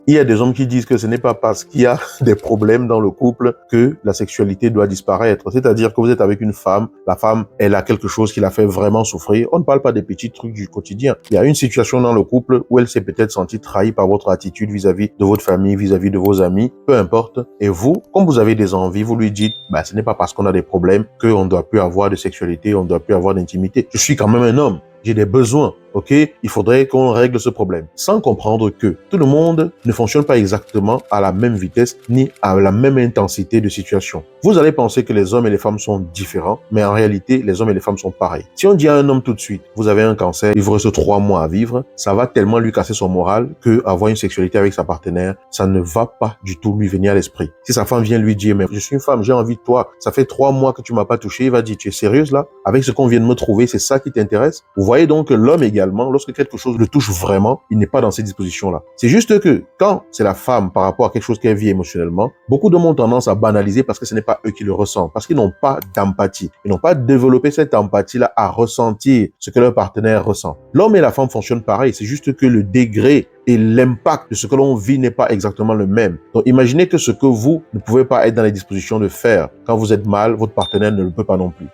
Il y a des hommes qui disent que ce n'est pas parce qu'il y a des problèmes dans le couple que la sexualité doit disparaître. C'est-à-dire que vous êtes avec une femme, la femme, elle a quelque chose qui la fait vraiment souffrir. On ne parle pas des petits trucs du quotidien. Il y a une situation dans le couple où elle s'est peut-être sentie trahie par votre attitude vis-à-vis de votre famille, vis-à-vis de vos amis, peu importe. Et vous, comme vous avez des envies, vous lui dites, bah, ce n'est pas parce qu'on a des problèmes qu'on ne doit plus avoir de sexualité, on ne doit plus avoir d'intimité. Je suis quand même un homme. J'ai des besoins, ok? Il faudrait qu'on règle ce problème. Sans comprendre que tout le monde ne fonctionne pas exactement à la même vitesse ni à la même intensité de situation. Vous allez penser que les hommes et les femmes sont différents, mais en réalité, les hommes et les femmes sont pareils. Si on dit à un homme tout de suite, vous avez un cancer, il vous reste 3 mois à vivre, ça va tellement lui casser son moral que avoir une sexualité avec sa partenaire, ça ne va pas du tout lui venir à l'esprit. Si sa femme vient lui dire, mais je suis une femme, j'ai envie de toi, ça fait 3 mois que tu m'as pas touché, il va dire, tu es sérieuse là? Avec ce qu'on vient de me trouver, c'est ça qui t'intéresse? Vous voyez donc que l'homme également, lorsque quelque chose le touche vraiment, il n'est pas dans ces dispositions-là. C'est juste que quand c'est la femme par rapport à quelque chose qu'elle vit émotionnellement, beaucoup d'hommes ont tendance à banaliser parce que ce n'est pas eux qui le ressentent, parce qu'ils n'ont pas d'empathie. Ils n'ont pas développé cette empathie-là à ressentir ce que leur partenaire ressent. L'homme et la femme fonctionnent pareil, c'est juste que le degré et l'impact de ce que l'on vit n'est pas exactement le même. Donc imaginez que ce que vous ne pouvez pas être dans les dispositions de faire quand vous êtes mal, votre partenaire ne le peut pas non plus.